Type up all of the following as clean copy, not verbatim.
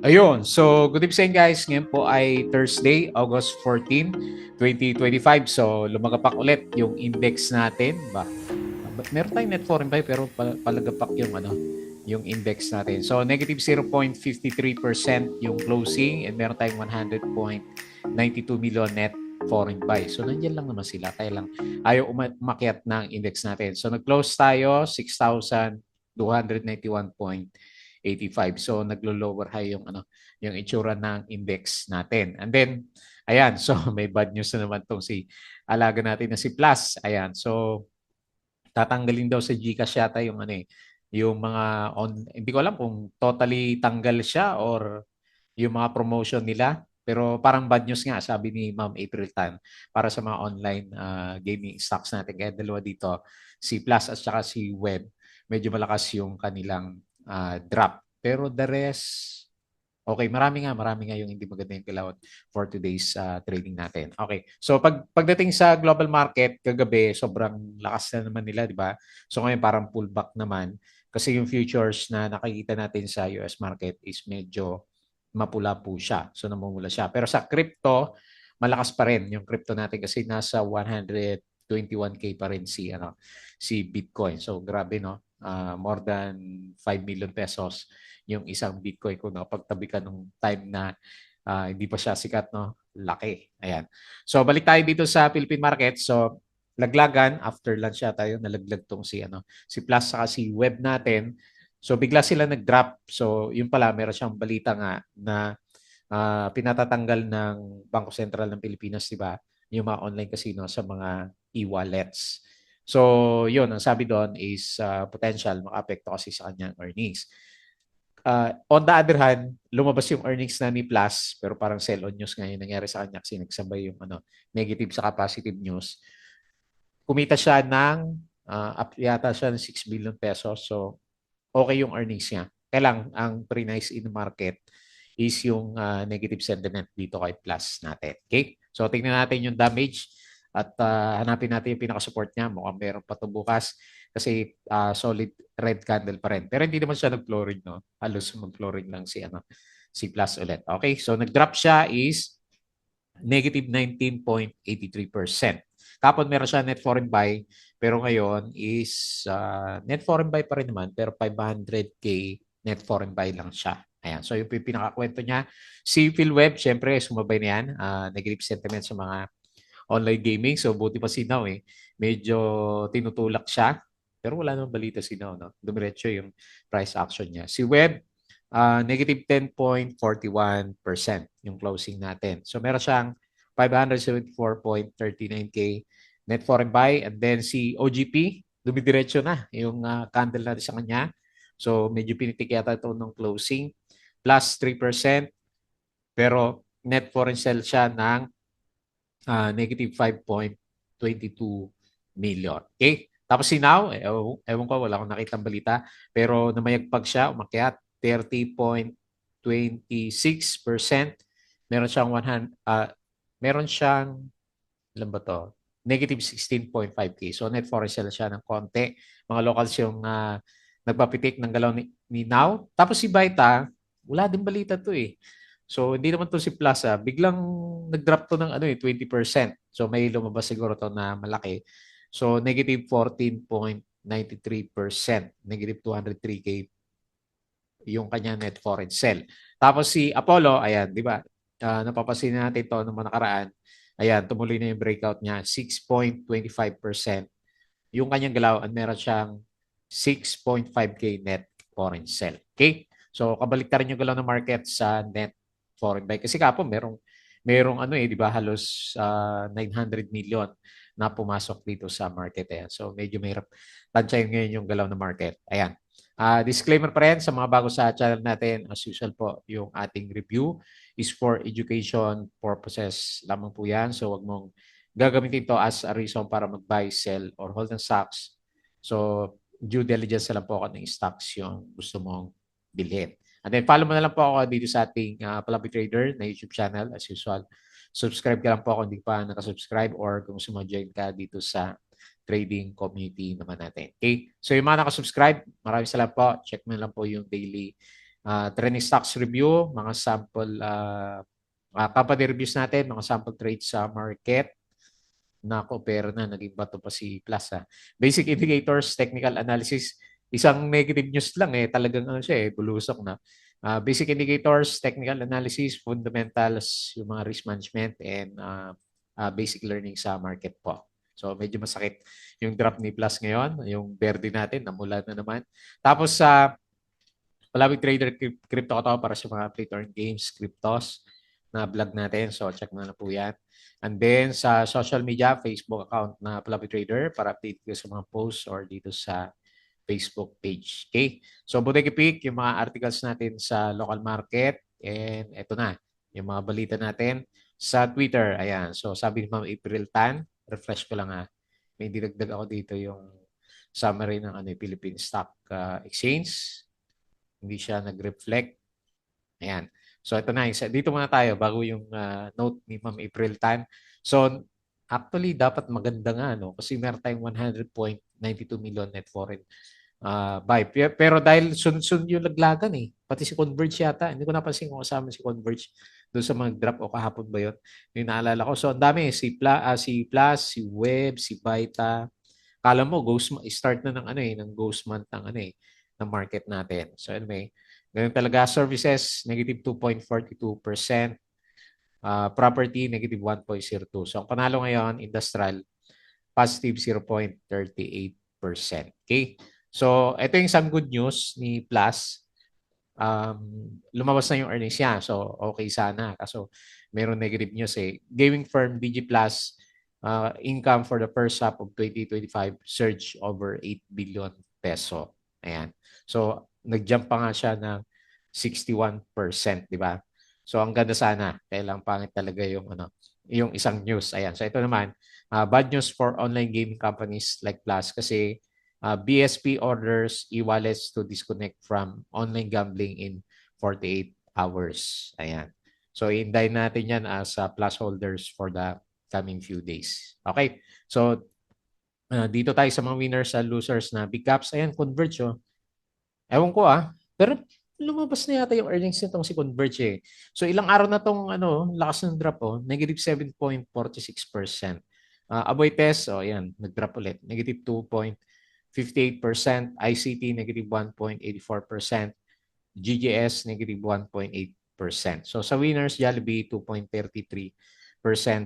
Ayun. So, good evening guys. Ngayon po ay Thursday, August 14, 2025. So, lumagapak ulit yung index natin. Meron tayong net foreign buy pero palagapak yung index natin. So, negative 0.53% yung closing and meron tayong 100.92 million net foreign buy. So, nandiyan lang naman sila. Kaya lang ayaw umakyat ng index natin. So, nag-close tayo 6,291.85. So, naglo-lower high yung itsura ng index natin. And then, ayan. So, may bad news na naman tong si alaga natin na si Plus. Ayan. So, tatanggalin daw sa GCash yata yung mga hindi ko alam kung totally tanggal siya or yung mga promotion nila. Pero parang bad news nga, sabi ni Ma'am April Tan, para sa mga online gaming stocks natin. Kaya dalawa dito, si Plus at saka si Web, medyo malakas yung kanilang drop. Pero the rest, okay, marami nga yung hindi maganda yung kilawat for today's trading natin. Okay, so pagdating sa global market, kagabi, sobrang lakas na naman nila, di ba? So ngayon parang pullback naman kasi yung futures na nakikita natin sa US market is medyo mapula po siya. So namumula siya. Pero sa crypto, malakas pa rin yung crypto natin kasi nasa 121K pa rin si Bitcoin. So grabe no. More than 5 million pesos yung isang Bitcoin kung nakapagtabi ka nung time na hindi pa siya sikat, no? Laki. Ayan. So balik tayo dito sa Philippine market. So laglagan after lunch yata yun, nalaglag tong si Plus saka si Web natin. So bigla sila nag-drop. So yun pala, meron siyang balita nga na pinatatanggal ng Bangko Sentral ng Pilipinas, di ba? Yung mga online casino sa mga e-wallets. So yun, ang sabi doon is potential maka-apekto kasi sa kanyang earnings. On the other hand, lumabas yung earnings na ni Plus, pero parang sell-on news nga yung nangyari sa kanya kasi nagsabay yung negative sa positive news. Kumita siya ng up yata siya ng 6 billion pesos. So okay yung earnings niya. Kaya lang, ang pre-nice in the market is yung negative sentiment dito kay Plus natin. Okay? So, tingnan natin yung damage at hanapin natin yung pinaka-support niya. Mukhang meron pa ito bukas kasi solid red candle pa rin. Pero hindi naman siya nag-flooring, no? Halos mag-flooring lang si Plus ulit. Okay? So, nag-drop siya is negative 19.83%. Kapon meron siya net foreign buy, pero ngayon is net foreign buy pa rin naman, pero 500K net foreign buy lang siya. Ayan. So yung pinakakwento niya, si PhilWeb, syempre sumabay na yan, negative sentiment sa mga online gaming. So buti pa si Now eh. Medyo tinutulak siya. Pero wala namang balita si Now, no? Dumiretso yung price action niya. Si Web, negative 10.41% yung closing natin. So meron siyang 574.39K net foreign buy. And then si OGP, dumidiretso na yung candle natin sa kanya. So medyo pinitik yata ito nung closing. Plus 3%. Pero net foreign sell siya ng negative 5.22 million. Okay? Tapos si Now, ewan ko, wala akong nakitang balita, pero namayagpag siya, umakyat 30.26%. Meron siyang 100, meron siyang, ilan ba to? Negative 16.5K. So net foreign sell siya ng konti. Mga locals yung nagpapitik ng galaw ni Now. Tapos si Baita, wala din balita to eh. So hindi naman to si Plaza, biglang nag-drop to ng 20%. So may lumabas siguro to na malaki. So negative 14.93%, negative 203K yung kanya net foreign sell. Tapos si Apollo, ayan, di ba? Napapasin natin to nung nakaraan. Ayan, tumuloy na yung breakout niya, 6.25%. Yung kanyang galaw, at meron siyang 6.5K net foreign sell. Okay? So, kabalik rin yung galaw ng market sa net foreign buy. Kasi kapon, merong di ba, halos 900 million na pumasok dito sa market. Ayan. So, medyo mahirap tansyahin ngayon yung galaw ng market. Ayan. Disclaimer pa rin sa mga bago sa channel natin, as usual po, yung ating review is for education purposes lamang po yan. So, wag mong gagamitin ito as a reason para mag-buy, sell, or hold ng stocks. So, due diligence na lang po ako ng stocks yung gusto mong bilhin. And then, follow mo na lang po ako dito sa ating Palampi Trader na YouTube channel as usual. Subscribe ka lang po kung hindi pa nakasubscribe or kung gusto mo join ka dito sa trading community naman natin. Okay? So yung mga nakasubscribe, maraming salamat po. Check mo lang po yung daily Trending stocks review, mga sample company reviews natin, mga sample trades sa market. Nako, pero naging bato pa si Plus. Basic indicators, technical analysis, isang negative news lang talagang siya bulusok na. Basic indicators, technical analysis, fundamentals, yung mga risk management, and basic learning sa market po. So medyo masakit yung drop ni Plus ngayon, yung verde natin, namula na naman. Tapos sa Palawig Trader Crypto ko to para sa mga play to earn games, cryptos na vlog natin. So check mo na po yan. And then sa social media, Facebook account na Palawig Trader para update ko sa mga posts or dito sa Facebook page. Okay? So buti pick yung mga articles natin sa local market. And eto na, yung mga balita natin sa Twitter. Ayan. So sabi ni Ma'am April Tan, refresh ko lang may dinagdag ako dito yung summary ng Philippine Stock Exchange. Hindi siya nag-reflect. Ayan. So ito na, dito muna tayo bago yung note ni Ma'am April Tan. So actually dapat maganda nga kasi meron tayong 100.92 million net foreign buy. Pero dahil sunod-sunod yung laglagan pati si Converge yata, hindi ko napansin kung kasama si Converge doon sa mga drop o kahapon ba yun. Yung naalala ko. So ang dami, si Plus, si Web, si Baita. Kala mo, start na ng ng ghost month ng ng market natin. So anyway, ganun talaga. Services, negative 2.42%. Property, negative 1.02. So ang panalo ngayon, industrial, positive 0.38%. Okay? So ito yung some good news ni Plus. Lumabas na yung earnings niya. So okay sana. Kaso meron negative news Gaming firm DG Plus, income for the first half of 2025 surged over 8 billion peso. Ayan. So, nag-jump pa nga siya ng 61%, di ba? So, ang ganda sana. Kailang pangit talaga yung isang news. Ayan. So, ito naman, bad news for online gaming companies like Plus kasi BSP orders e-wallets to disconnect from online gambling in 48 hours. Ayan. So, i-indict natin yan as Plus holders for the coming few days. Okay? So, dito tayo sa mga winners and losers na big caps. Ayan, Converge. Ewan ko pero lumabas na yata yung earnings nitong si Converge So ilang araw na tong lakas ng drop negative 7.46%. Aboy Test, ayan, nag-drop ulit. Negative 2.58%. ICT, negative 1.84%. GGS, negative 1.8%. So sa winners, Jollibee, 2.33%.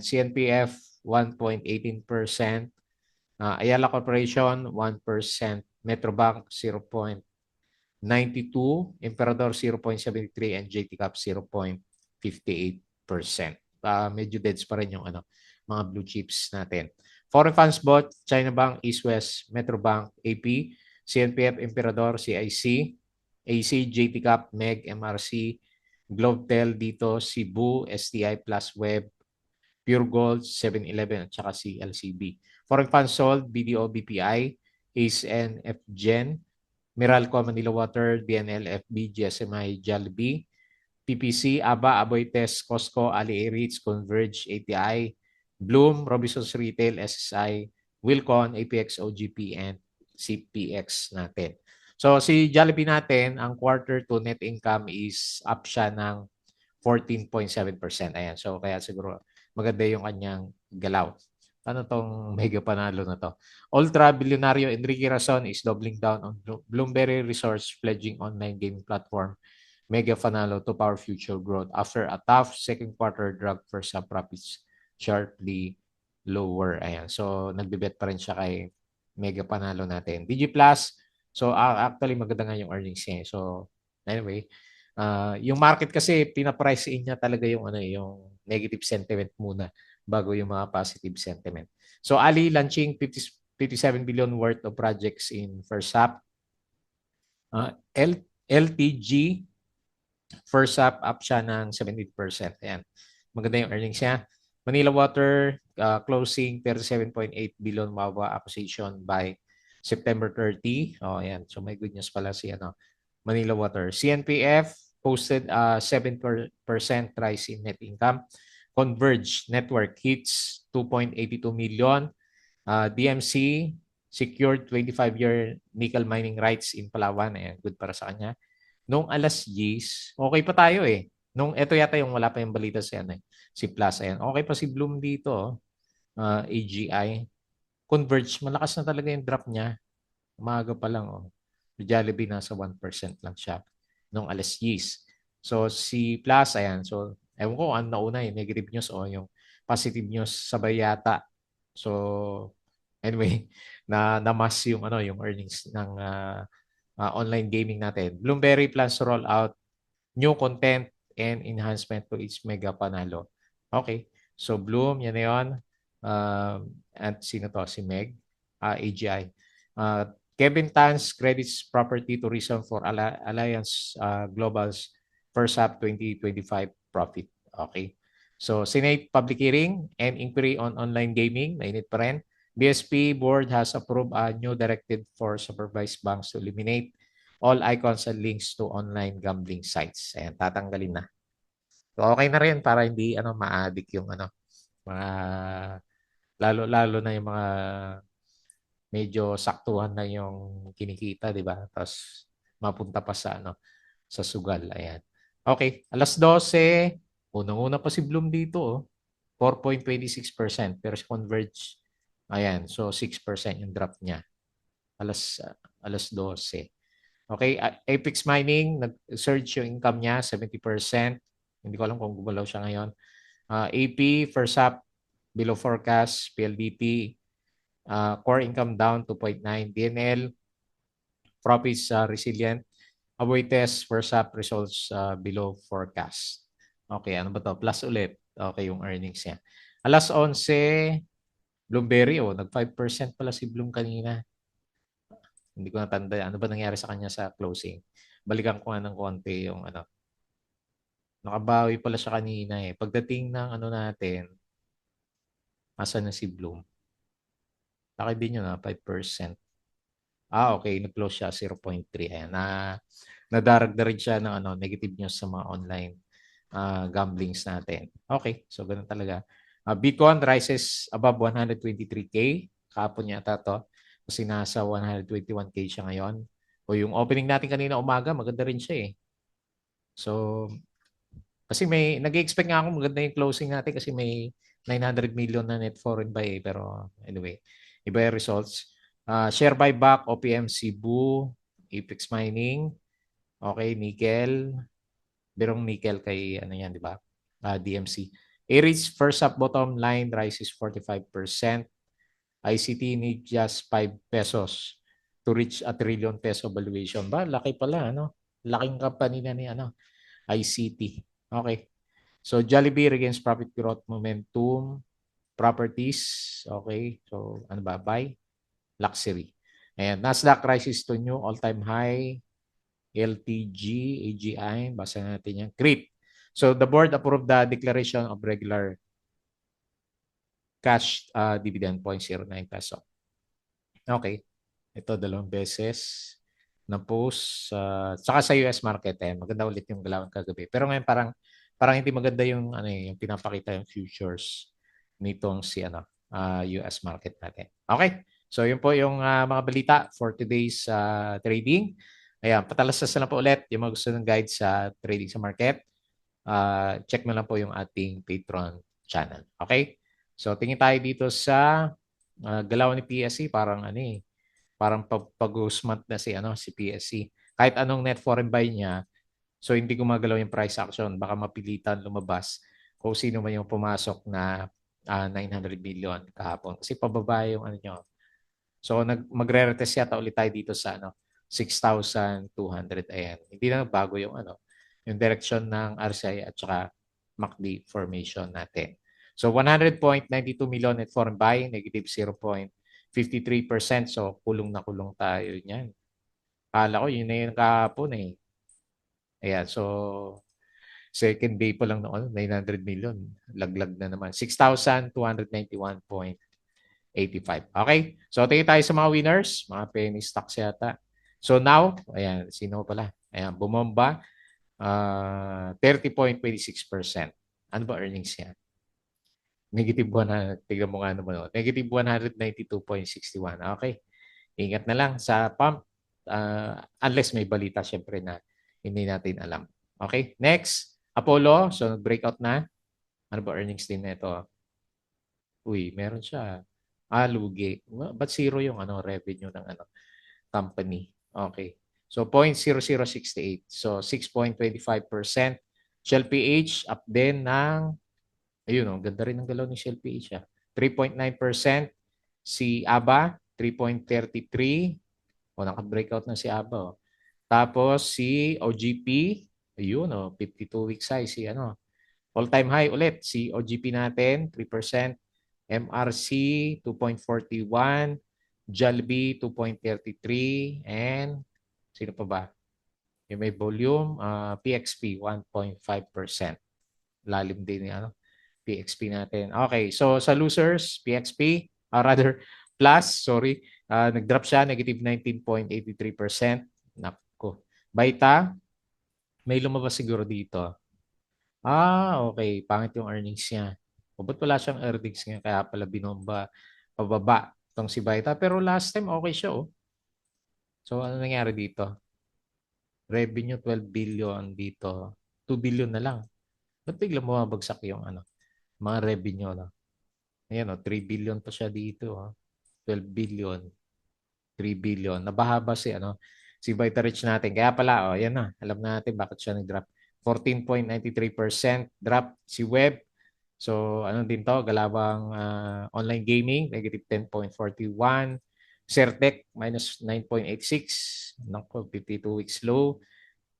CNPF, 1.18%. Ayala Corporation, 1%. Metrobank, 0.92%. Emperador, 0.73%. And JT Cap, 0.58%. Medyo deads pa rin yung mga blue chips natin. Foreign funds bought, China Bank, East West, Metrobank, AP, CNPF, Emperador, CIC, AC, JT Cap, MEG, MRC, Globetel dito, Cebu, STI Plus Web, Pure Gold, 7-Eleven at saka si LCB. Foreign funds sold, BDO, BPI, ACE and FGen, Meralco, Manila Water, DNL, FB, GSMI, Jollibee, PPC, ABA, Aboites, Costco, Ali Ritz, Converge, ATI, Bloom, Robinsons Retail, SSI, Wilcon, APX, OGP, and CPX natin. So si Jollibee natin, ang quarter to net income is up siya ng 14.7%. Ayan. So kaya siguro maganda yung kanyang galaw. Ano tong mega panalo na to? Ultra-billionario Enrique Razon is doubling down on Bloomberry Resorts pledging online gaming platform Mega Fanalo to power future growth after a tough second quarter drag first half profits sharply lower. Ayan. So, nagbibet pa rin siya kay Mega Panalo natin. DG Plus, so actually maganda nga yung earnings niya. So, anyway, yung market kasi pina-price in niya talaga yung yung negative sentiment muna bago yung mga positive sentiment. So, Ali launching 57 billion worth of projects in first half. LTG first half up siya ng 17%. Ayan. Maganda yung earnings niya. Manila Water closing 37.8 billion MAWA acquisition by September 30. Oh, ayan. So may good news pala si Manila Water. CNPF posted 7% rise in net income. Converge Network hits 2.82 million. DMC secured 25-year nickel mining rights in Palawan. Ayan, good para sa kanya. nung alas 10, okay pa tayo eh. Nung ito yata yung wala pa yung balita si ano eh, si Plus ayan. Okay pa si Bloom dito, AGI. Converge, malakas na talaga yung drop niya. Umaga pa lang oh. Jollibee nasa 1% lang siya nung alas 10. So si Plus ayan. So ewan ko ano nauna yung negative news o yung positive news sabay yata. So anyway, na-mass yung ano yung earnings ng online gaming natin. Bloomberry plans to roll out new content and enhancement to its mega panalo. Okay. So Bloom, yan na yun. At sino to? Si Meg, AGI. Kevin Tan's credits property tourism for Alliance Global's first half 2025 profit. Okay. So Senate public hearing and inquiry on online gaming. Mainit pa rin. BSP board has approved a new directive for supervised banks to eliminate all icons and links to online gambling sites. Ayan, tatanggalin na. So okay na rin para hindi ano ma-addict yung ano mga lalo-lalo na yung mga medyo saktuhan na yung kinikita, di ba? Tapos mapunta pa sa ano sa sugal. Ayan. Okay, alas 12, unang-una pa si Bloom dito, oh. 4.26%. Pero si Converge, ayan, so 6% yung drop niya. Alas 12. Okay, Apex Mining, nag-surge yung income niya, 70%. Hindi ko alam kung gumalaw siya ngayon. AP, first up, below forecast. PLDT, core income down 2.9. DNL, profits resilient. Aboitiz, first up, results below forecast. Okay, ano ba to? Plus ulit. Okay, yung earnings niya. Alas 11, Bloomberry, oh, nag 5% pala si Bloom kanina. Hindi ko natanda. Ano ba nangyari sa kanya sa closing? Balikan ko nga ng konti yung ano. Nakabawi pala siya kanina eh. Pagdating ng ano natin, asa na si Bloom? Laki din yun 5%. Okay. Nag-close siya 0.3. Ayan. Nadaragda rin siya ng ano, negative news sa mga online gamblings natin. Okay. So, ganun talaga. Bitcoin rises above 123K. Kahapon yata to. Kasi nasa 121K siya ngayon. O yung opening natin kanina umaga, maganda rin siya eh. So, kasi nag-expect nga ako maganda yung closing natin kasi may 900 million na net foreign buy eh. Pero anyway, iba yung results. Share buyback, OPM Cebu, Apex Mining, okay, nickel, birong nickel kay ano yan, di ba? DMC. Aries first up bottom line rises 45%. ICT need just 5 pesos to reach a trillion peso valuation. Ba, laki pala, ano? Laking company na ni ano, ICT. Okay. So Jollibee regains profit growth momentum. Properties, okay. So ano ba? Buy, luxury. Ayan, Nasdaq rises to new all-time high. LTG, AGI, basa natin yan. CRIP. So the board approved the declaration of regular cash dividend 0.09 peso. Okay. Ito, 2 beses na post. Saka sa US market, maganda ulit yung galawan kagabi. Pero ngayon parang hindi maganda yung ano yung pinapakita yung futures nitong si ano US market natin. Okay? So yun po yung mga balita for today's trading. Ayan, patalastas na po ulit yung mga gusto ng guide sa trading sa market. Check mo lang po yung ating Patreon channel. Okay? So tingin tayo dito sa galaw ni PSE parang ano parang pag-usmat na si PSE. Kahit anong net foreign buy niya, so hindi gumagalaw yung price action. Baka mapilitan lumabas kung sino man yung pumasok na 900 million kahapon. Kasi pababa yung ano nyo. So magre-retest yata ulit tayo dito sa 6,200. Ayan. Hindi na bago yung yung direction ng RSI at saka MACD formation natin. So 100.92 million net foreign buy, negative 0.53%. So kulong na kulong tayo niyan. Kala ko yun na yung kahapon eh. Ayan, so second day pa lang noon, 900 million. Laglag na naman. 6,291.85. Okay? So tingin tayo sa mga winners, mga penny stocks yata. So now, ayan, sino pala? Ayan, bumomba. 30.26%. Ano ba earnings yan? Negative 100. Tignan mo nga naman. Negative 192.61. Okay. Ingat na lang sa pump. Unless may balita syempre na Hindi natin alam. Okay, next. Apollo, so nag-breakout na. Ano ba earnings din nito? Uy, meron siya. Lugi. Ba't zero yung revenue ng company? Okay. So 0.0068. So 6.25%. Shell PH up din ng, ayun ganda rin ng galaw ni Shell PH 3.9%. Si ABA 3.33. Naka-breakout na si ABA. Tapos si OGP, ayun 52 weeks high si all-time high ulit si OGP natin 3%. MRC 2.41, Jollibee 2.33, and sino pa ba? Yung may volume, PXP 1.5%. Lalim din ni PXP natin. Okay, so sa losers, PXP, rather plus, sorry, nag-drop siya, negative 19.83%. Nako. Baita, may lumabas siguro dito. Okay. Pangit yung earnings niya. O ba't wala siyang earnings niya? Kaya pala binomba, pababa itong si Baita. Pero last time okay siya, oh. So, ano nangyari dito? Revenue 12 billion dito. 2 billion na lang. Ba't biglang bumabagsak yung mga revenue, no? Ayan, 3 billion pa siya dito, oh. 12 billion. 3 billion. Nabahaba si Vitarich natin. Kaya pala, yan na. Alam natin bakit siya nag-drop. 14.93% drop si Web. So, ano din to? Galawang online gaming, negative 10.41. Certec, minus 9.86. Naku, 52 weeks low.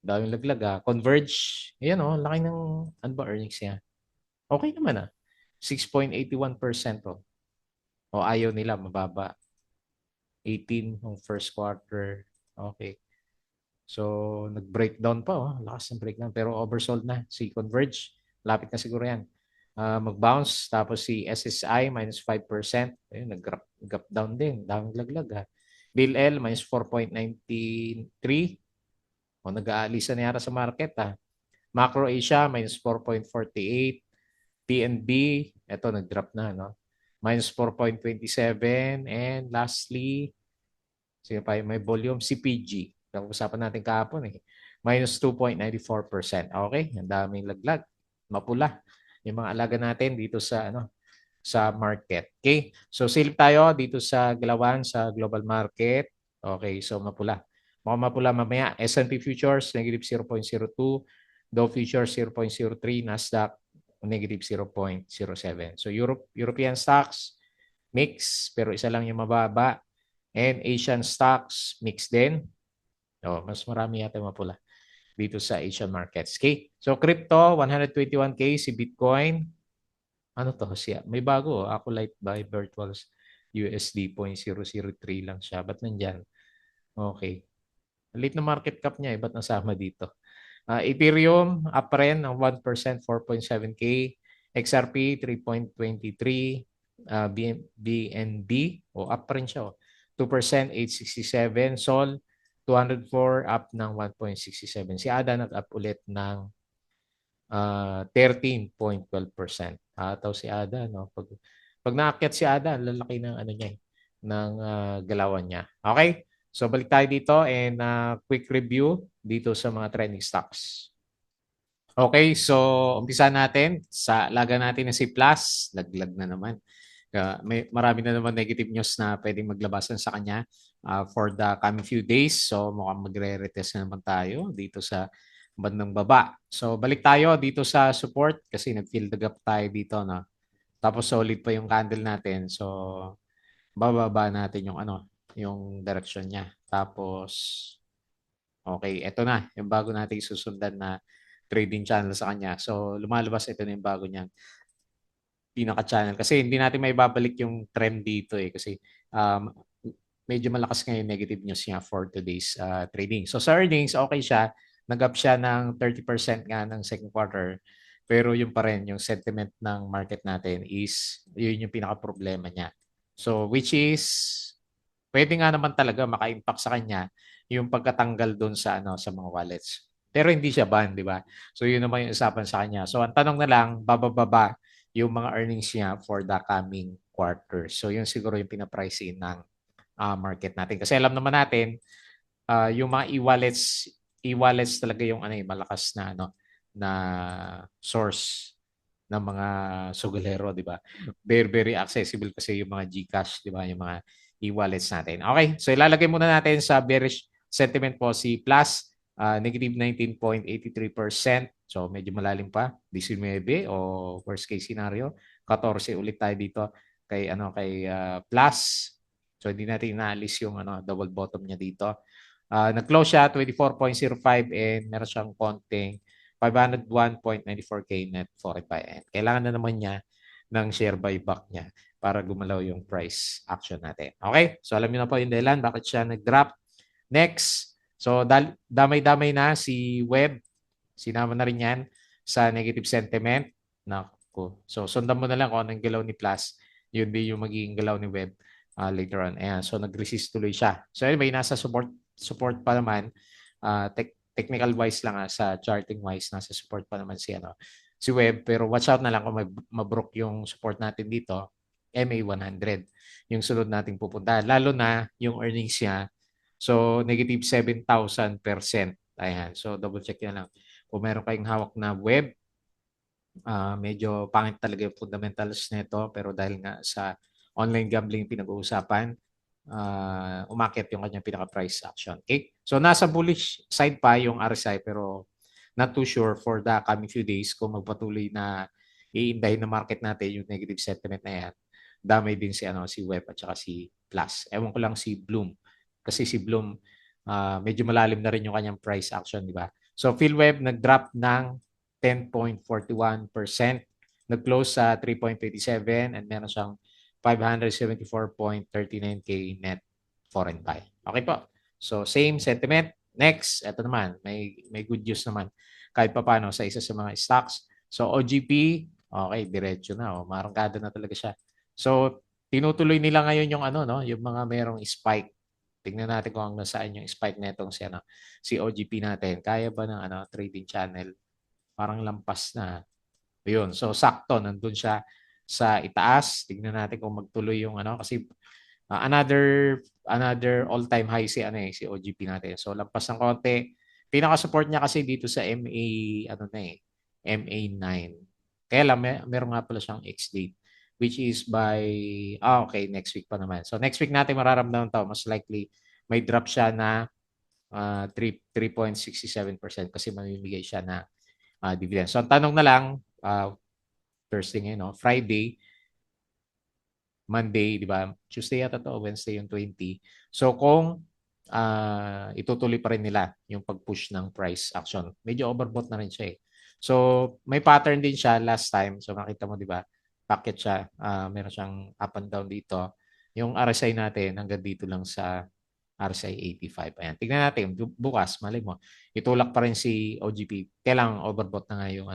Daming laglag Converge, ayan laki ng, ano ba earnings niya? Okay naman 6.81% ayaw nila, mababa. 18 ng first quarter. Okay. So, nag-breakdown pa. Lakas ng breakdown. Pero oversold na. Si Converge, lapit na siguro yan. Mag-bounce. Tapos si SSI, minus 5%. Ayun, nag-gap down din. Daming laglag BillL, minus 4.93. Nag-aalisan na yata sa market Macro Asia, minus 4.48. PNB, eto, nag-drop na, no? Minus 4.27. And lastly, sige pa, may volume CPG. Pag-usapan natin kahapon Minus 2.94%. Okay? Ang daming laglag. Mapula. Yung mga alaga natin dito sa market. Okay? So silip tayo dito sa galawan sa global market. Okay, so mapula. Mukhang mapula mamaya. S&P futures negative 0.02, Dow futures 0.03, Nasdaq negative 0.07. So European stocks mix pero isa lang yung mababa. And Asian stocks, mix din. Mas marami yata mapula dito sa Asian markets. Okay? So crypto, 121K si Bitcoin. Ano to? May bago. Acolyte by Virtuals USD 0.003 lang siya. Ba't nandyan? Okay. Late na market cap niya. Ba't nasama dito? Ethereum, up rin ng 1%, 4.7K. XRP, 3.23. BNB, up rin siya. 2%, 867. Sol, 204, up ng 1.67. Si ADA nag-up ulit ng 13.12%. Ataw si ADA, no? Pag naakyat si ADA, ang lalaki ng niya, ng galawan niya. Okay? So balik tayo dito and quick review dito sa mga trending stocks. Okay, so umpisa natin sa laga natin na si Plus, laglag na naman. Marami na naman negative news na pwedeng maglabasan sa kanya for the coming few days. So mukhang magre-retest na naman tayo dito sa bandang baba. So balik tayo dito sa support kasi nag-fill the gap tayo dito. No? Tapos solid pa yung candle natin. So bababa natin yung yung direction niya. Tapos okay, eto na yung bago natin susundan na trading channel sa kanya. So lumalabas ito na yung bago niyang pinaka-channel. Kasi hindi natin may babalik yung trend dito kasi um, medyo malakas ngayon negative news niya for today's trading. So sa earnings, okay siya. Nag-up siya ng 30% nga ng second quarter. Pero yung pa rin, yung sentiment ng market natin is yun yung pinaka-problema niya. So which is pwede nga naman talaga maka-impact sa kanya yung pagkatanggal doon sa mga wallets. Pero hindi siya ban, di ba? So yun naman yung usapan sa kanya. So ang tanong na lang, bababa yung mga earnings niya for the coming quarter. So yun siguro yung pinaprice in ng market natin. Kasi alam naman natin, yung mga e-wallets e-wallets talaga yung ano malakas na na source ng mga sugalero, di ba? Very, very accessible kasi yung mga GCash, di ba? Yung mga e-wallets natin. Okay, so ilalagay muna natin sa bearish sentiment po si Plus, negative 19.83%. So medyo malalim pa, 19 o worst case scenario, 14 ulit tayo dito kay Plus. So hindi natin inaalis yung double bottom niya dito. Nag-close siya 24.05 and meron siyang konting 501.94K net foreign buy. And kailangan na naman niya ng share buyback niya para gumalaw yung price action natin. Okay? So alam niyo na po yung dahilan bakit siya nag-drop. Next. So damay-damay na si Web. Sinama na rin yan sa negative sentiment. Naku. So sundan mo na lang kung anong galaw ni Plus. Yun din yung magiging galaw ni Web later on. Ayan. So nag-resist tuloy siya. So anyway, nasa support pa naman. Technical wise lang sa charting wise, nasa support pa naman si Web. Pero watch out na lang kung mabroke yung support natin dito. MA100 yung sunod nating pupunta. Lalo na yung earnings niya. So negative 7,000%. Ayan. So double check na lang. Kung meron kayong hawak na Web, medyo pangit talaga yung fundamentals nito. Pero dahil nga sa online gambling pinag-uusapan, umakyat yung kanyang pinaka-price action. Okay? So nasa bullish side pa yung RSI pero not too sure for the coming few days kung magpatuloy na iindahin na market natin yung negative sentiment na yan. Damay din si Web at saka si Plus. Ewan ko lang si Bloom. Kasi si Bloom medyo malalim na rin yung kanyang price action, di ba? So PhilWeb nag-drop ng 10.41%. Nag-close sa 3.27 and meron siyang 574.39K net foreign buy. Okay po. So same sentiment. Next, ito naman, may good news naman kahit pa paano sa isa sa mga stocks. So OGP, okay, diretso na. Marangkada na talaga siya. So tinutuloy nila ngayon yung yung mga merong spike. Tingnan natin kung hanggang saan yung spike netong si OGP natin. Kaya ba ng trading channel? Parang lampas na. Ayun. So sakto nandun siya sa itaas. Tingnan natin kung magtuloy yung kasi another all-time high si OGP natin. So lampas ng konti. Pinaka-support niya kasi dito sa MA9. Kaya lang meron nga pala siyang X-date which is by okay, next week pa naman. So next week natin mararamdaman to, most likely may drop siya na 3.67% kasi mamimigay siya na dividend. So ang tanong na lang, Thursday ngayon, Friday, Monday, di ba? Tuesday yata to, Wednesday yung 20. So kung itutuloy pa rin nila yung pag-push ng price action. Medyo overbought na rin siya eh. So may pattern din siya last time. So makita mo, di ba? Packet siya. Meron siyang up and down dito. Yung RSI natin hanggang dito lang sa RSI 85. Ayan. Tignan natin. Bukas, malay mo, itulak pa rin si OGP. Kailangan overbought na nga yung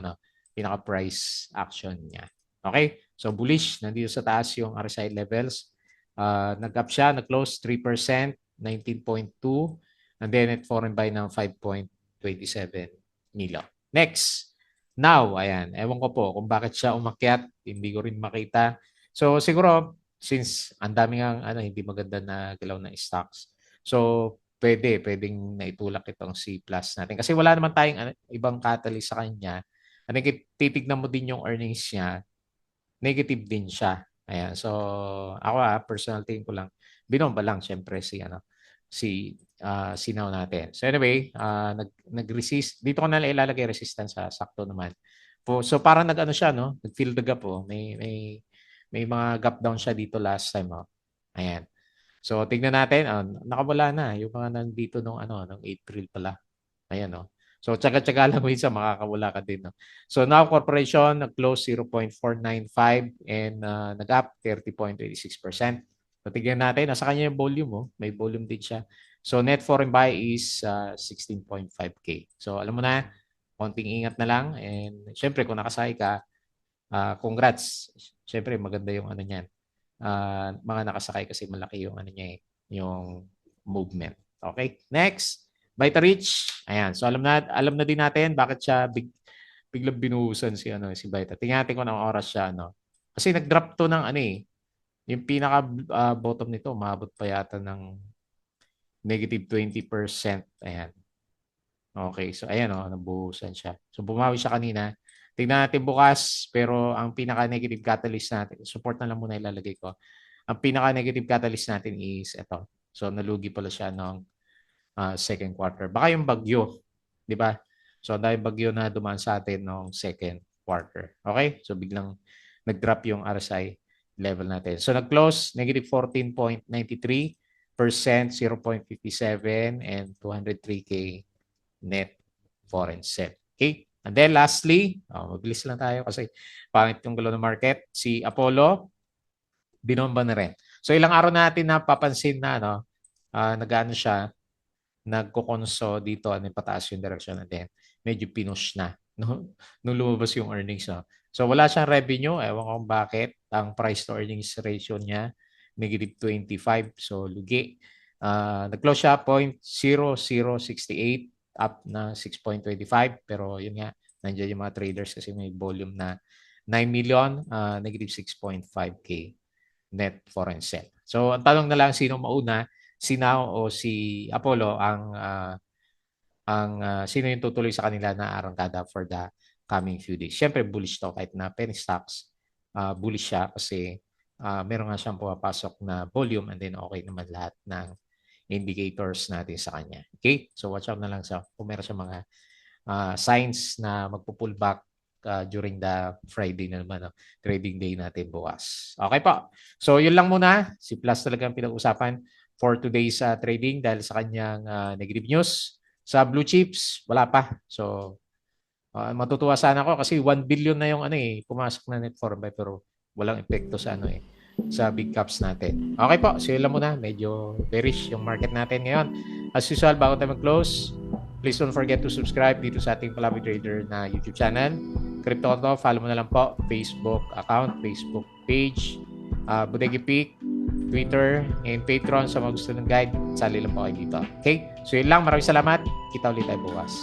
pinaka-price action niya. Okay? So bullish, nandito sa taas yung RSI levels. Nag-up siya, nag-close 3%, 19.2, and then at foreign buy ng 5.27 million. Next. Now, ayan, ewan ko po kung bakit siya umakyat, hindi ko rin makita. So siguro, since ang daming hindi maganda na galaw na stocks, so pwedeng naitulak itong C plus natin. Kasi wala naman tayong ibang catalyst sa kanya. Titignan mo din yung earnings niya, negative din siya. Ayan. So, ako personal tingin ko lang, binomba lang syempre si Sinaw natin. So anyway, nag-resist. Dito ko na lang ilalagay resistance sa sakto naman. So parang nag-ano siya, no? Nag-fill the gap, oh. May mga gap down siya dito last time, oh. Ayan. So tingnan natin, nakawala na yung mga nandito nung April pala. Ayan, oh. So, tsaga-tsaga lang minsan makakawala ka din. No? So, Now Corporation, nag-close 0.495 and nag-up 30.26%. So, tignan natin. Nasa kanya yung volume. Oh. May volume din siya. So, net foreign buy is 16.5K. So, alam mo na, konting ingat na lang. And, syempre, kung nakasakay ka, congrats. Syempre, maganda yung niyan. Mga nakasakay kasi malaki yung niya yung movement. Okay? Next. Vitarich. Ayan. So alam na din natin bakit siya biglang binuhusan si Vita. Tingnan natin kung anong oras siya Kasi nag-drop to ng yung pinaka bottom nito umabot pa yata ng negative 20%. Ayan. Okay, so ayan o, nabuhusan siya. So bumawi siya kanina. Tingnan natin bukas, pero ang pinaka-negative catalyst natin, support na lang muna ilalagay ko. Ang pinaka-negative catalyst natin is ito. So nalugi pala siya ng second quarter. Baka yung bagyo, di ba? So dahil bagyo na dumaan sa atin noong second quarter. Okay? So biglang nag-drop yung RSI level natin. So nag-close negative 14.93%, 0.57 and 203K net foreign sale. Okay? And then lastly, mabilis lang tayo kasi pangit yung gulo ng market. Si Apollo, binomba na rin. So ilang araw natin napapansin na nag-ano siya, nagkukonso dito, pataas yung direction and then medyo pinush na no? Nung lumabas yung earnings. No? So wala siyang revenue, ewan ko kung bakit. Ang price to earnings ratio niya, negative 25. So lugi. Nag-close siya 0.0068 up na 6.25 pero yun nga, nandiyan yung mga traders kasi may volume na 9 million, negative 6.5K net foreign sale. So ang tanong na lang sino mauna, si Now o si Apollo sino yung tutuloy sa kanila na arangkada for the coming few days. Siyempre bullish to kahit na penny stocks, bullish siya kasi meron nga siyang pumapasok na volume and then okay naman lahat ng indicators natin sa kanya. Okay? So watch out na lang sa kung meron siya mga signs na magpo-pull back during the Friday na naman, trading day natin bukas. Okay po. So yun lang muna. Si Plus talagang pinag-usapan for today's trading dahil sa kanyang negative news. Sa blue chips, wala pa. So matutuwa sana ako kasi 1 billion na yung pumasok na net foreign buy pero walang epekto sa sa big caps natin. Okay po, so yun lang muna. Medyo bearish yung market natin ngayon. As usual, bago tayo mag-close, please don't forget to subscribe dito sa ating Palami Trader na YouTube channel. Crypto to, follow mo na lang po. Facebook account, Facebook page, Bodega Peak, Twitter, and Patreon sa mga gusto ng guide. Sali lang po kayo dito. Okay? So yun lang. Maraming salamat. Kita ulit tayo bukas.